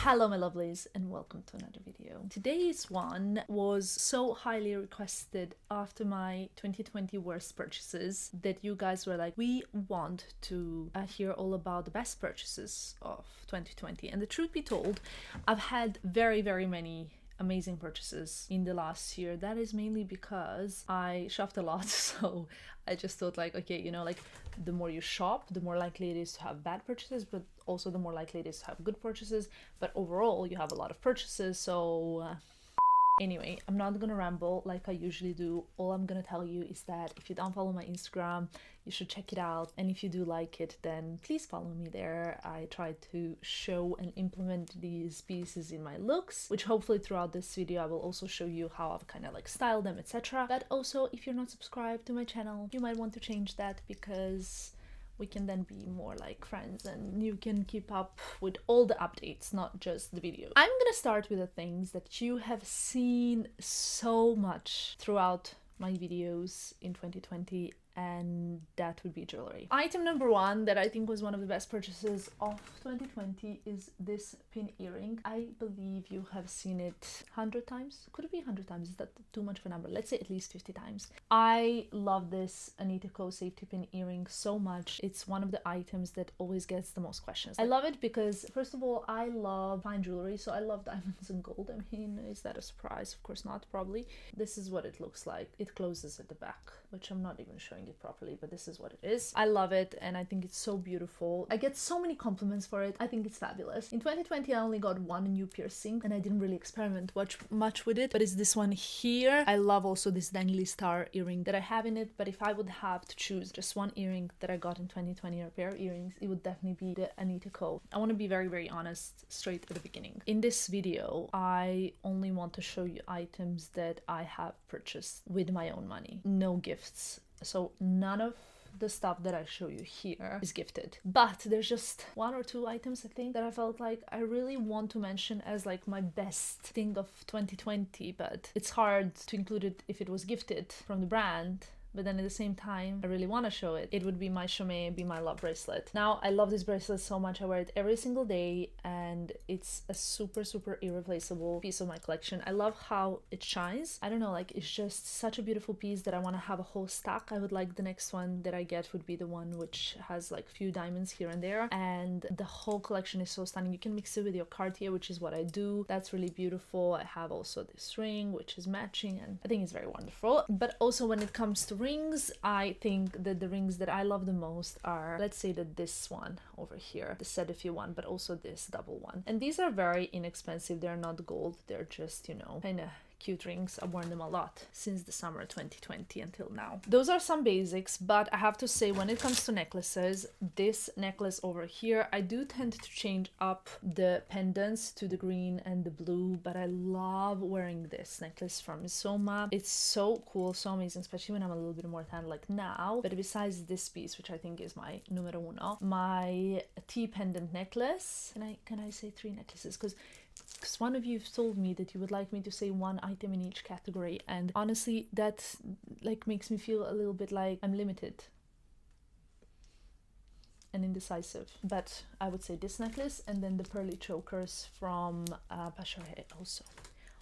Hello my lovelies and welcome to another video. Today's one was so highly requested after my 2020 worst purchases that you guys were like, we want to hear all about the best purchases of 2020. And the truth be told, I've had very many amazing purchases in the last year. That is mainly because I shopped a lot, so I just thought like, okay, you know, like the more you shop, the more likely it is to have bad purchases, but also the more likely it is to have good purchases. But overall you have a lot of purchases, so anyway, I'm not gonna ramble like I usually do. All I'm gonna tell you is that if you don't follow my Instagram, you should check it out, and if you do like it, then please follow me there. I try to show and implement these pieces in my looks, which hopefully throughout this video I will also show you how I've kind of like styled them, etc. But also, if you're not subscribed to my channel, you might want to change that, because we can then be more like friends and you can keep up with all the updates, not just the video. I'm gonna start with the things that you have seen so much throughout my videos in 2020, and that would be jewelry. Item number one that I think was one of the best purchases of 2020 is this pin earring. I believe you have seen it 100 times. Could it be 100 times? Is that too much of a number? Let's say at least 50 times. I love this Anita Co safety pin earring so much. It's one of the items that always gets the most questions. I love it because, first of all, I love fine jewelry, so I love diamonds and gold. I mean, is that a surprise? Of course not, probably. This is what it looks like. It closes at the back, which I'm not even showing it properly, but this is what it is. I love it and I think it's so beautiful. I get so many compliments for it. I think it's fabulous. In 2020 I only got one new piercing and I didn't really experiment much with it, but it's this one here. I love also this dangly star earring that I have in it, but if I would have to choose just one earring that I got in 2020 or a pair of earrings, it would definitely be the Anita Co. I want to be very honest straight at the beginning. In this video I only want to show you items that I have purchased with my own money. No gifts. So none of the stuff that I show you here is gifted, but there's just one or two items I think that I felt like I really want to mention as like my best thing of 2020, but it's hard to include it if it was gifted from the brand. But then at the same time, I really want to show it. It would be my Chaumet Be My Love bracelet. Now, I love this bracelet so much. I wear it every single day and it's a super irreplaceable piece of my collection. I love how it shines. I don't know, like it's just such a beautiful piece that I want to have a whole stack. I would like the next one that I get would be the one which has like few diamonds here and there. And the whole collection is so stunning. You can mix it with your Cartier, which is what I do. That's really beautiful. I have also this ring, which is matching, and I think it's very wonderful. But also when it comes to rings, I think that the rings that I love the most are, let's say that this one over here, the Cetaphil one, but also this double one. And these are very inexpensive. They're not gold. They're just, you know, kind of cute rings. I've worn them a lot since the summer 2020 until now. Those are some basics, but I have to say when it comes to necklaces, this necklace over here, I do tend to change up the pendants to the green and the blue, but I love wearing this necklace from Soma. It's so cool, so amazing, especially when I'm a little bit more tan like now. But besides this piece, which I think is my numero uno, my T pendant necklace, can I say three necklaces? Because one of you told me that you would like me to say one item in each category, and honestly that like makes me feel a little bit like I'm limited and indecisive. But I would say this necklace and then the pearly chokers from Pacharet also.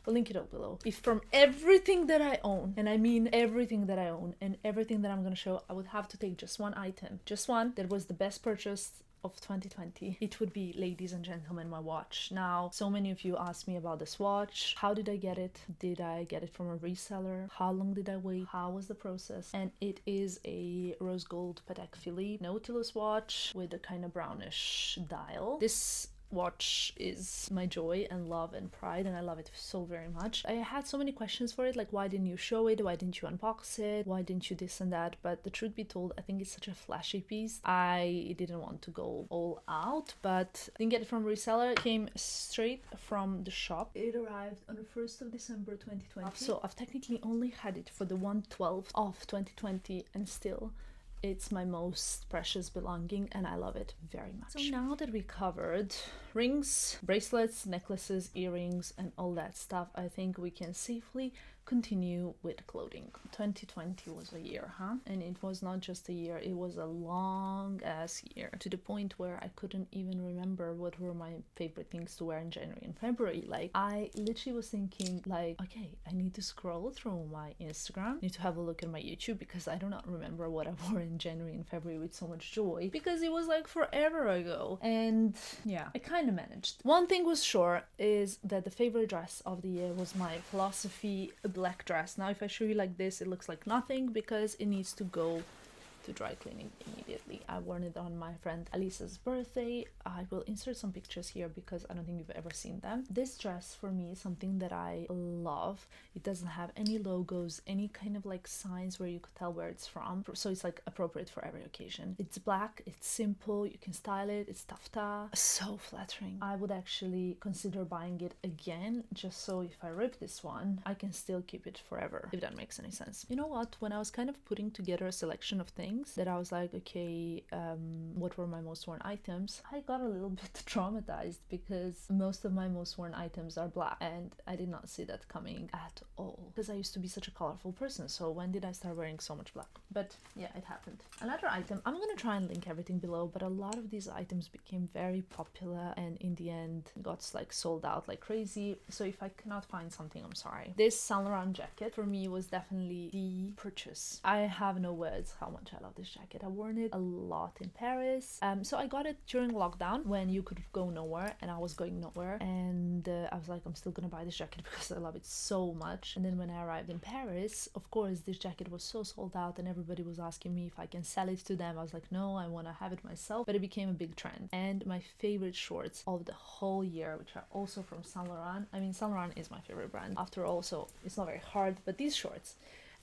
I'll link it up below. If from everything that I own, and I mean everything that I own and everything that I'm gonna show, I would have to take just one item, just one that was the best purchase of 2020, it would be, ladies and gentlemen, my watch. Now, so many of you asked me about this watch. How did I get it? Did I get it from a reseller? How long did I wait? How was the process? And it is a rose gold Patek Philippe Nautilus watch with a kind of brownish dial. This watch is my joy and love and pride, and I love it so very much. I had so many questions for it, like why didn't you show it, why didn't you unbox it, why didn't you this and that, but the truth be told, I think it's such a flashy piece. I didn't want to go all out, but I didn't get it from a reseller. It came straight from the shop. It arrived on the 1st of December 2020, so I've technically only had it for the 1/12 of 2020, and still it's my most precious belonging and I love it very much. So now that we covered rings, bracelets, necklaces, earrings and all that stuff, I think we can safely continue with clothing. 2020 was a year, huh? And it was not just a year, it was a long ass year, to the point where I couldn't even remember what were my favorite things to wear in January and February. Like, I literally was thinking like, okay, I need to scroll through my Instagram, need to have a look at my YouTube, because I do not remember what I wore in January and February with so much joy, because it was like forever ago. And yeah, I kind of managed. One thing was sure is that the favorite dress of the year was my philosophy black dress. Now if I show you like this, it looks like nothing because it needs to go to dry cleaning immediately. I worn it on my friend Alisa's birthday. I will insert some pictures here because I don't think you've ever seen them. This dress for me is something that I love. It doesn't have any logos, any kind of like signs where you could tell where it's from, so it's like appropriate for every occasion. It's black, it's simple, you can style it, it's taffeta, so flattering. I would actually consider buying it again, just so if I rip this one I can still keep it forever, if that makes any sense. You know what, when I was kind of putting together a selection of things that I was like, okay, what were my most worn items, I got a little bit traumatized because most of my most worn items are black, and I did not see that coming at all because I used to be such a colorful person. So when did I start wearing so much black? But yeah, it happened. Another item, I'm gonna try and link everything below, but a lot of these items became very popular and in the end got like sold out like crazy. So if I cannot find something, I'm sorry. This Saint Laurent jacket for me was definitely the purchase. I have no words how much I love this jacket. I've worn it a lot in Paris. So I got it during lockdown when you could go nowhere and I was going nowhere, and I was like, I'm still gonna buy this jacket because I love it so much. And then when I arrived in Paris, of course this jacket was so sold out and everybody was asking me if I can sell it to them. I was like, no, I want to have it myself. But it became a big trend. And my favorite shorts of the whole year, which are also from Saint Laurent. I mean, Saint Laurent is my favorite brand after all, so it's not very hard, but these shorts.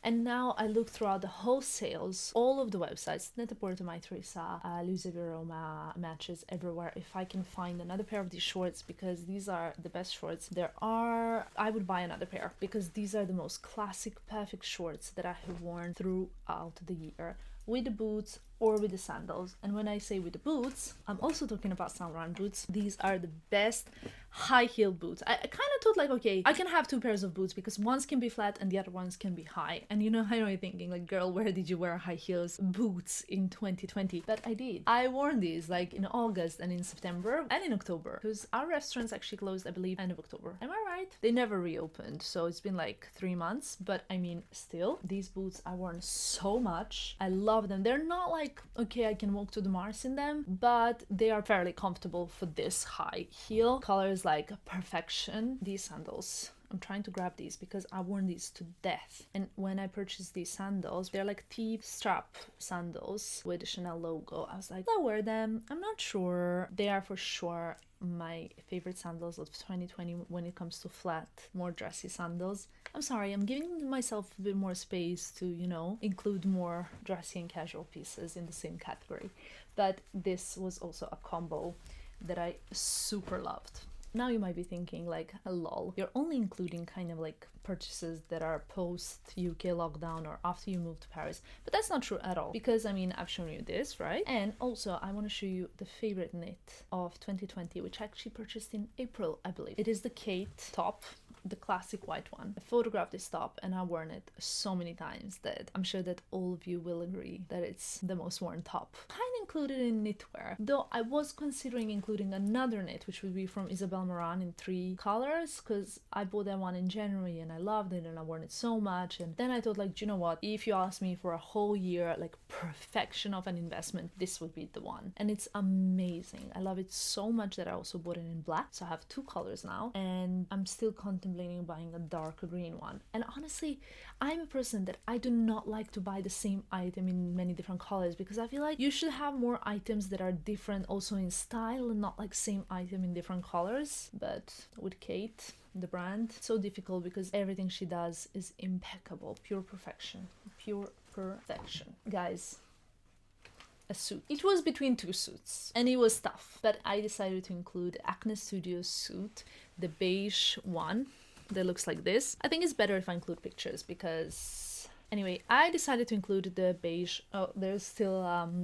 And now I look throughout the whole sales, all of the websites, Net-a-Porter, Mytheresa, Louise Roma, Matches, everywhere, if I can find another pair of these shorts, because these are the best shorts there are. I would buy another pair because these are the most classic, perfect shorts that I have worn throughout the year, with the boots or with the sandals. And when I say with the boots, I'm also talking about Saint Laurent boots. These are the best high heel boots. I kind of thought like, okay, I can have two pairs of boots because ones can be flat and the other ones can be high. And you know how you're thinking like, girl, where did you wear high heels boots in 2020? But I did. I worn these like in August and in September and in October, because our restaurants actually closed, I believe, end of October. Am I right? They never reopened, so it's been like 3 months. But I mean, still, these boots I worn so much. I love them. They're not like, okay, I can walk to the Mars in them, but they are fairly comfortable for this high heel. Color is like perfection. These sandals, I'm trying to grab these because I worn these to death. And when I purchased these sandals, they're like T-strap sandals with the Chanel logo. I was like, I wear them. I'm not sure. They are for sure my favorite sandals of 2020 when it comes to flat, more dressy sandals. I'm sorry, I'm giving myself a bit more space to, you know, include more dressy and casual pieces in the same category. But this was also a combo that I super loved. Now you might be thinking like, lol, you're only including kind of like purchases that are post UK lockdown or after you move to Paris. But that's not true at all, because I mean, I've shown you this, right? And also I want to show you the favorite knit of 2020, which I actually purchased in April, I believe. It is the Kate top, the classic white one. I photographed this top and I've worn it so many times that I'm sure that all of you will agree that it's the most worn top. Kind of included in knitwear, though I was considering including another knit, which would be from Isabel Marant in 3 colors, because I bought that one in January and I loved it and I worn it so much. And then I thought like, do you know what, if you ask me for a whole year, like perfection of an investment, this would be the one. And it's amazing. I love it so much that I also bought it in black, so I have 2 colors now, and I'm still contemplating buying a darker green one. And honestly, I'm a person that I do not like to buy the same item in many different colors, because I feel like you should have more items that are different also in style and not like same item in different colors. But with Kate, the brand, it's so difficult because everything she does is impeccable, pure perfection, guys. A suit. It was between 2 suits and it was tough, but I decided to include Acne Studios suit, the beige one that looks like this. I think it's better if I include pictures because Anyway, I decided to include the beige. Oh, there's still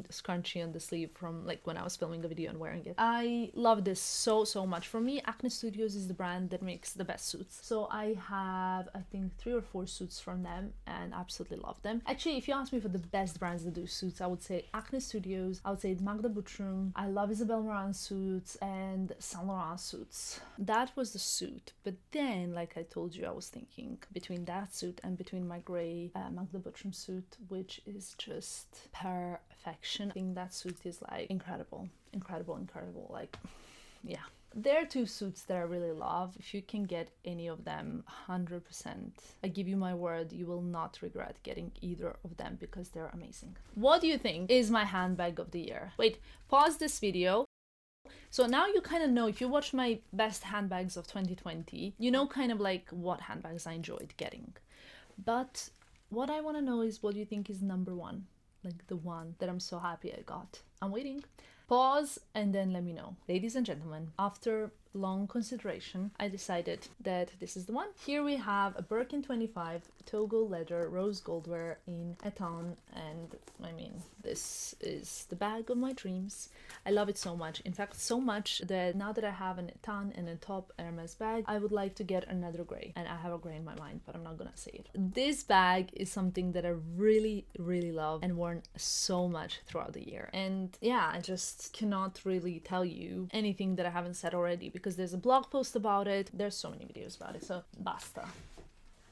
scrunchie on the sleeve from like when I was filming a video and wearing it. I love this so much. For me, Acne Studios is the brand that makes the best suits. So I have, I think, 3 or 4 suits from them and absolutely love them. Actually, if you ask me for the best brands that do suits, I would say Acne Studios, I would say Magda Buttram, I love Isabel Marant suits and Saint Laurent suits. That was the suit. But then, like I told you, I was thinking between that suit and between my grey Magda Buttram suit, which is just perfection. I think that suit is like incredible. Like, yeah. There are 2 suits that I really love. If you can get any of them, 100%, I give you my word, you will not regret getting either of them because they're amazing. What do you think is my handbag of the year? Wait, pause this video. So now you kind of know, if you watch my best handbags of 2020, you know kind of like what handbags I enjoyed getting. But what I want to know is, what do you think is number 1? Like the one that I'm so happy I got. I'm waiting. Pause and then let me know. Ladies and gentlemen, after long consideration, I decided that this is the one. Here we have a Birkin 25 Togo leather rose gold wear in Eton, and I mean, this is the bag of my dreams. I love it so much. In fact, so much that now that I have an Eton and a top Hermes bag, I would like to get another gray, and I have a gray in my mind, but I'm not gonna say it. This bag is something that I really love and worn so much throughout the year. And yeah, I just cannot really tell you anything that I haven't said already, because there's a blog post about it, there's so many videos about it, so basta.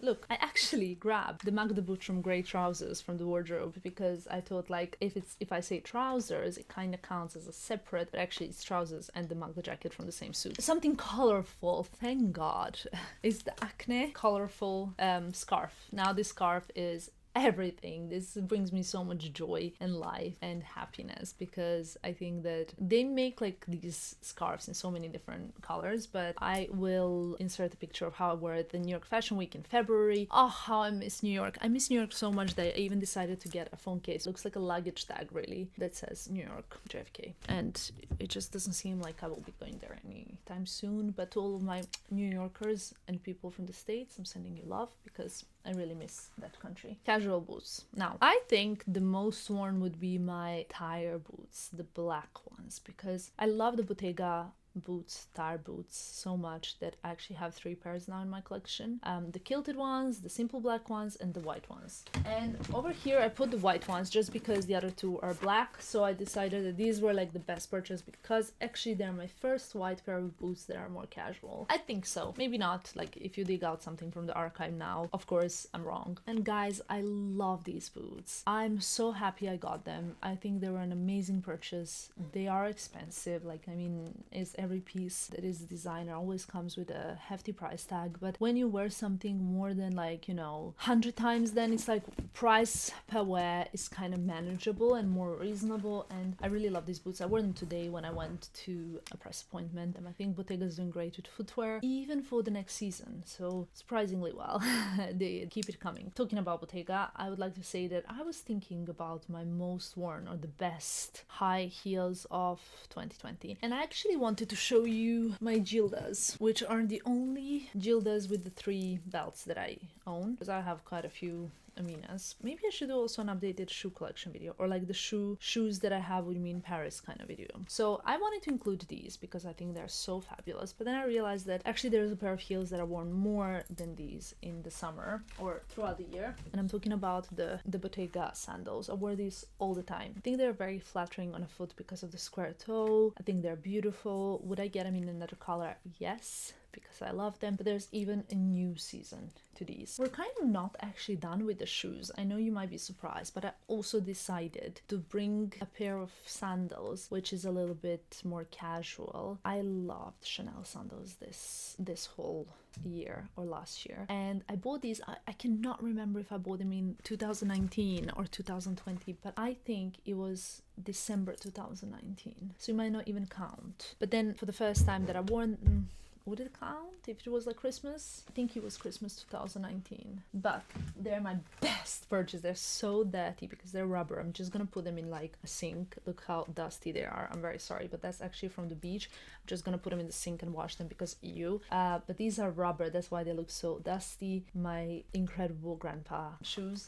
Look, I actually grabbed the Magda Buttram grey trousers from the wardrobe because I thought, like, if I say trousers, it kind of counts as a separate, but actually it's trousers and the Magda jacket from the same suit. Something colorful, thank God, is the Acne colorful scarf. Now this scarf is everything. This brings me so much joy and life and happiness, because I think that they make like these scarves in so many different colors, but I will insert a picture of how I wore it the New York Fashion Week in February. Oh, how I miss New York. I miss New York so much that I even decided to get a phone case. It looks like a luggage tag, really, that says New York JFK, and it just doesn't seem like I will be going there anytime soon. But to all of my New Yorkers and people from the States, I'm sending you love, because I really miss that country. Casual boots. Now, I think the most worn would be my tire boots, the black ones, because I love the Bottega boots, tire boots, so much that I actually have 3 pairs now in my collection. The kilted ones, the simple black ones, and the white ones. And over here I put the white ones just because the other 2 are black, so I decided that these were like the best purchase, because actually they're my first white pair of boots that are more casual. I think so. Maybe not, like if you dig out something from the archive now, of course I'm wrong. And guys, I love these boots. I'm so happy I got them. I think they were an amazing purchase. They are expensive, like, I mean, it's every piece that is designer always comes with a hefty price tag, but when you wear something more than, like, you know, 100 times, then it's like price per wear is kind of manageable and more reasonable. And I really love these boots. I wore them today when I went to a press appointment, and I think Bottega is doing great with footwear even for the next season, so surprisingly well. They keep it coming. Talking about Bottega, I would like to say that I was thinking about my most worn or the best high heels of 2020, and I actually wanted to show you my Gildas, which are the only Gildas with the 3 belts that I own, because I have quite a few Aminas. Maybe I should do also an updated shoe collection video, or like the shoes that I have with me in Paris kind of video. So I wanted to include these because I think they're so fabulous, but then I realized that actually there's a pair of heels that I worn more than these in the summer or throughout the year, and I'm talking about the Bottega sandals. I wear these all the time. I think they're very flattering on a foot because of the square toe. I think they're beautiful. Would I get them in another color? Yes, because I love them, but there's even a new season to these. We're kind of not actually done with the shoes. I know you might be surprised, but I also decided to bring a pair of sandals, which is a little bit more casual. I loved Chanel sandals this whole year or last year, and I bought these. I cannot remember if I bought them in 2019 or 2020, but I think it was December 2019, so you might not even count. But then for the first time that I wore them, would it count if it was like Christmas? I think it was Christmas 2019. But they're my best purchase. They're so dirty because they're rubber. I'm just gonna put them in like a sink. Look how dusty they are. I'm very sorry, but that's actually from the beach. I'm just gonna put them in the sink and wash them because ew. But these are rubber. That's why they look so dusty. My incredible grandpa shoes.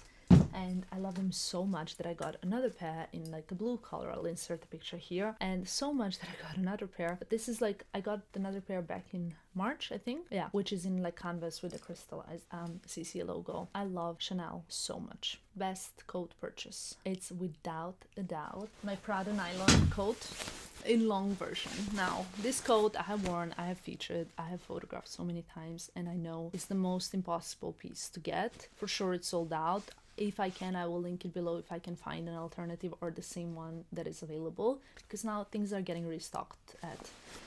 and I love them so much that I got another pair in like a blue color. I'll insert the picture here. And so much that I got another pair, but this is like, I got another pair back in March, I think, yeah, which is in like canvas with the crystallized CC logo. I love Chanel so much. Best coat purchase, it's without a doubt my Prada nylon coat in long version. Now, this coat I have worn, I have featured, I have photographed so many times, and I know it's the most impossible piece to get. For sure it's sold out. If I can, I will link it below if I can find an alternative or the same one that is available, because now things are getting restocked at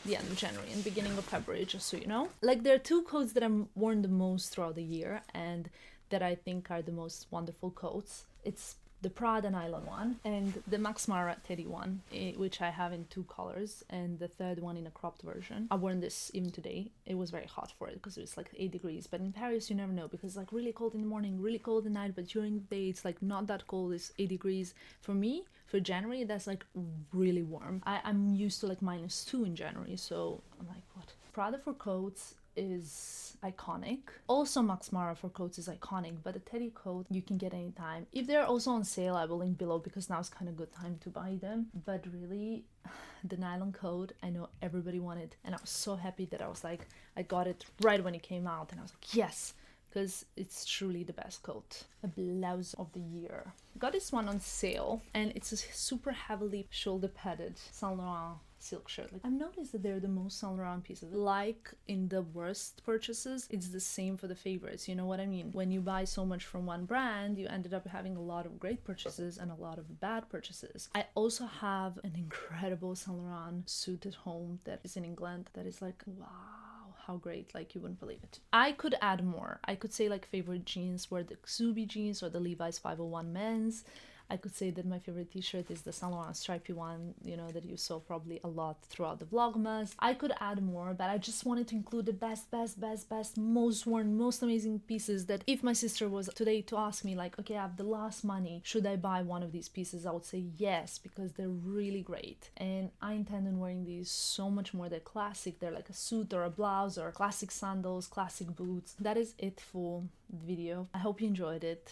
the end of January and beginning of February, just so you know. Like, there are two coats that I'm worn the most throughout the year and that I think are the most wonderful coats. It's the Prada nylon one and the Max Mara Teddy one, which I have in two colors, and the third one in a cropped version. I've worn this even today. It was very hot for it because it was like 8 degrees, but in Paris you never know, because it's like really cold in the morning, really cold at night, but during the day it's like not that cold. It's 8 degrees. For me, for January, that's like really warm. I'm used to like -2 in January, so I'm like, what? Prada for coats is iconic. Also Max Mara for coats is iconic, but a Teddy coat you can get anytime. If they're also on sale, I will link below, because now is kind of good time to buy them. But really, the nylon coat, I know everybody wanted, and I was so happy that I was like, I got it right when it came out, and I was like, yes, because it's truly the best coat. A blouse of the year. Got this one on sale, and it's a super heavily shoulder padded Saint Laurent silk shirt. Like, I've noticed that they're the most Saint Laurent pieces. Like in the worst purchases, it's the same for the favorites. You know what I mean? When you buy so much from one brand, you ended up having a lot of great purchases and a lot of bad purchases. I also have an incredible Saint Laurent suit at home that is in England that is like, wow, how great, like you wouldn't believe it. I could add more. I could say like favorite jeans were the Xubi jeans or the Levi's 501 men's. I could say that my favorite t-shirt is the Saint Laurent stripy one, you know, that you saw probably a lot throughout the Vlogmas. I could add more, but I just wanted to include the best, most worn, most amazing pieces that if my sister was today to ask me like, okay, I have the last money, should I buy one of these pieces? I would say yes, because they're really great. And I intend on wearing these so much more. They're classic. They're like a suit or a blouse or classic sandals, classic boots. That is it for the video. I hope you enjoyed it.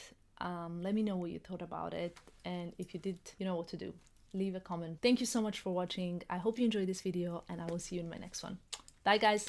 Let me know what you thought about it, and if you did, you know what to do. Leave a comment. Thank you so much for watching. I hope you enjoyed this video, and I will see you in my next one. Bye guys.